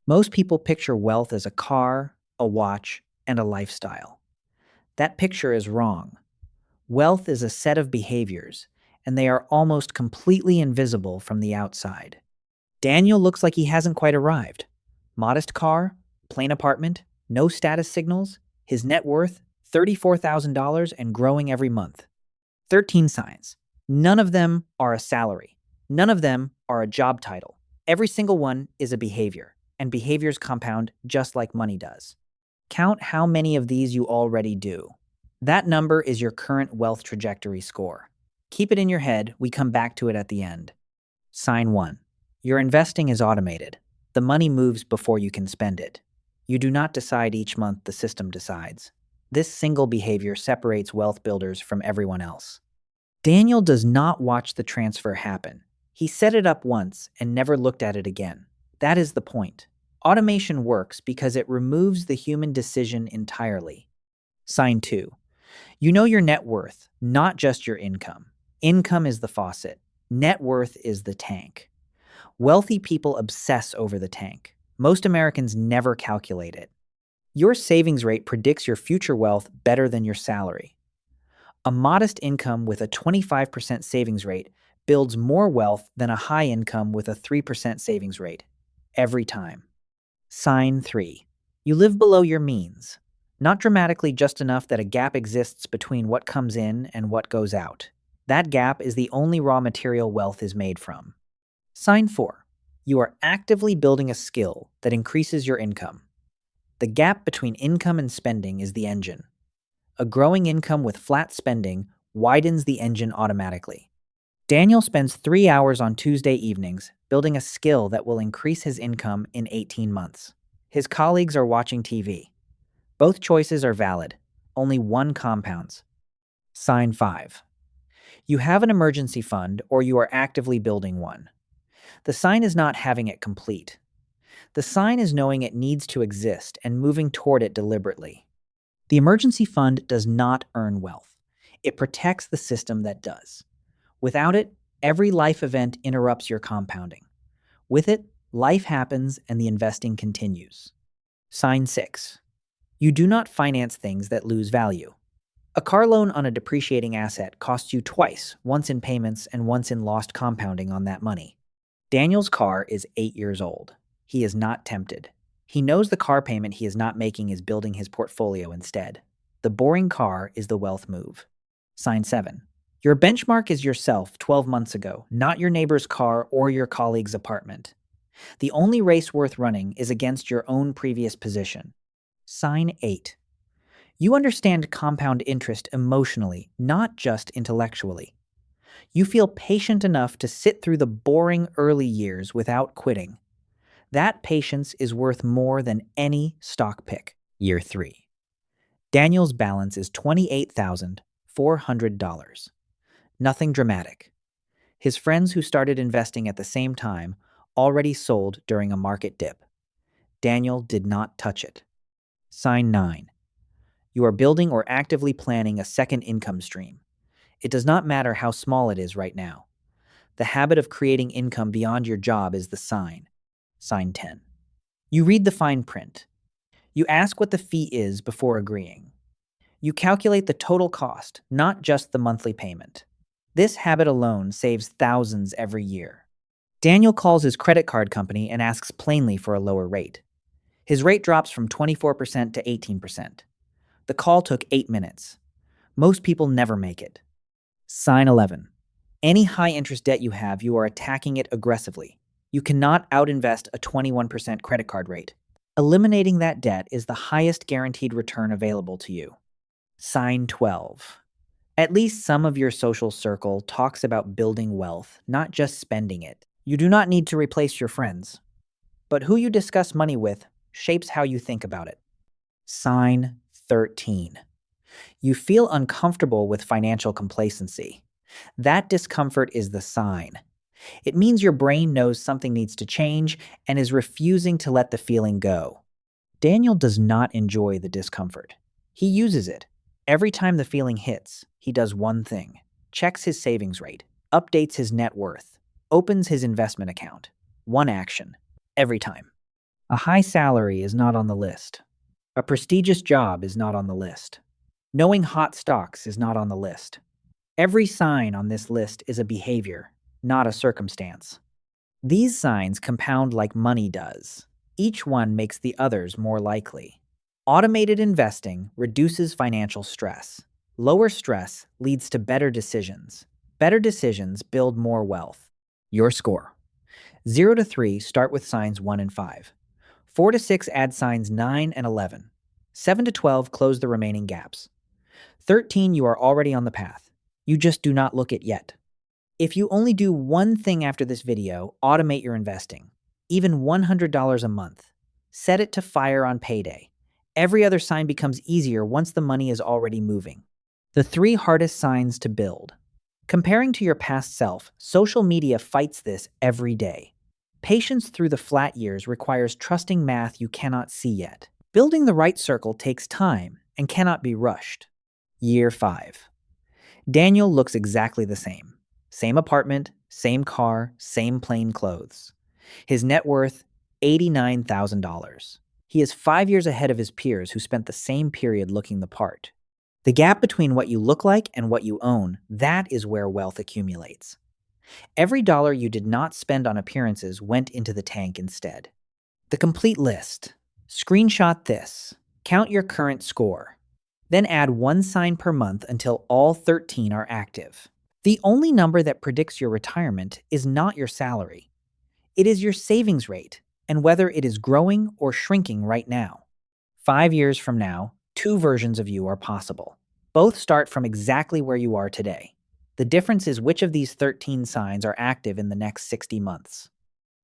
Most people picture wealth as a car, a watch, and a lifestyle. That picture is wrong. Wealth is a set of behaviors, and they are almost completely invisible from the outside. Daniel looks like he hasn't quite arrived. Modest car, plain apartment, no status signals, his net worth, $34,000 and growing every month. 13 signs. None of them are a salary. None of them are a job title. Every single one is a behavior, and behaviors compound just like money does. Count how many of these you already do. That number is your current wealth trajectory score. Keep it in your head, we come back to it at the end. Sign 1. Your investing is automated. The money moves before you can spend it. You do not decide each month, the system decides. This single behavior separates wealth builders from everyone else. Daniel does not watch the transfer happen. He set it up once and never looked at it again. That is the point. Automation works because it removes the human decision entirely. Sign 2. You know your net worth, not just your income. Income is the faucet. Net worth is the tank. Wealthy people obsess over the tank. Most Americans never calculate it. Your savings rate predicts your future wealth better than your salary. A modest income with a 25% savings rate builds more wealth than a high income with a 3% savings rate. Every time. Sign 3. You live below your means. Not dramatically, just enough that a gap exists between what comes in and what goes out. That gap is the only raw material wealth is made from. Sign 4. You are actively building a skill that increases your income. The gap between income and spending is the engine. A growing income with flat spending widens the engine automatically. Daniel spends 3 hours on Tuesday evenings building a skill that will increase his income in 18 months. His colleagues are watching TV. Both choices are valid. Only one compounds. Sign 5. You have an emergency fund or you are actively building one. The sign is not having it complete. The sign is knowing it needs to exist and moving toward it deliberately. The emergency fund does not earn wealth. It protects the system that does. Without it, every life event interrupts your compounding. With it, life happens and the investing continues. Sign 6. You do not finance things that lose value. A car loan on a depreciating asset costs you twice, once in payments and once in lost compounding on that money. Daniel's car is 8 years old. He is not tempted. He knows the car payment he is not making is building his portfolio instead. The boring car is the wealth move. Sign 7. Your benchmark is yourself 12 months ago, not your neighbor's car or your colleague's apartment. The only race worth running is against your own previous position. Sign 8. You understand compound interest emotionally, not just intellectually. You feel patient enough to sit through the boring early years without quitting. That patience is worth more than any stock pick. Year 3. Daniel's balance is $28,400. Nothing dramatic. His friends who started investing at the same time already sold during a market dip. Daniel did not touch it. Sign 9. You are building or actively planning a second income stream. It does not matter how small it is right now. The habit of creating income beyond your job is the sign. Sign 10. You read the fine print. You ask what the fee is before agreeing. You calculate the total cost, not just the monthly payment. This habit alone saves thousands every year. Daniel calls his credit card company and asks plainly for a lower rate. His rate drops from 24% to 18%. The call took 8 minutes. Most people never make it. Sign 11. Any high-interest debt you have, you are attacking it aggressively. You cannot outinvest a 21% credit card rate. Eliminating that debt is the highest guaranteed return available to you. Sign 12. At least some of your social circle talks about building wealth, not just spending it. You do not need to replace your friends. But who you discuss money with shapes how you think about it. Sign 13. You feel uncomfortable with financial complacency. That discomfort is the sign. It means your brain knows something needs to change and is refusing to let the feeling go. Daniel does not enjoy the discomfort. He uses it. Every time the feeling hits, he does one thing: checks his savings rate, updates his net worth, opens his investment account. One action. Every time. A high salary is not on the list. A prestigious job is not on the list. Knowing hot stocks is not on the list. Every sign on this list is a behavior, not a circumstance. These signs compound like money does. Each one makes the others more likely. Automated investing reduces financial stress. Lower stress leads to better decisions. Better decisions build more wealth. Your score. 0 to 3 start with signs 1 and 5. 4 to 6 add signs 9 and 11. 7 to 12 close the remaining gaps. 13 you are already on the path. You just do not look it yet. If you only do one thing after this video, automate your investing. Even $100 a month. Set it to fire on payday. Every other sign becomes easier once the money is already moving. The 3 hardest signs to build. Comparing to your past self, social media fights this every day. Patience through the flat years requires trusting math you cannot see yet. Building the right circle takes time and cannot be rushed. Year 5. Daniel looks exactly the same. Same apartment, same car, same plain clothes. His net worth, $89,000. He is 5 years ahead of his peers who spent the same period looking the part. The gap between what you look like and what you own, that is where wealth accumulates. Every dollar you did not spend on appearances went into the tank instead. The complete list. Screenshot this. Count your current score. Then add 1 sign per month until all 13 are active. The only number that predicts your retirement is not your salary. It is your savings rate and whether it is growing or shrinking right now. 5 years from now, 2 versions of you are possible. Both start from exactly where you are today. The difference is which of these 13 signs are active in the next 60 months.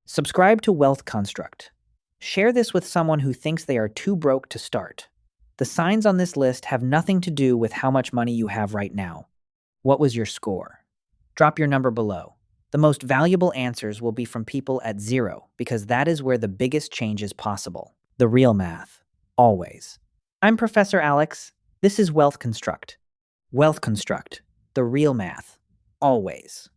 Subscribe to Wealth Construct. Share this with someone who thinks they are too broke to start. The signs on this list have nothing to do with how much money you have right now. What was your score? Drop your number below. The most valuable answers will be from people at 0 because that is where the biggest change is possible. The real math. Always. I'm Professor Alex. This is Wealth Construct. Wealth Construct. The real math. Always.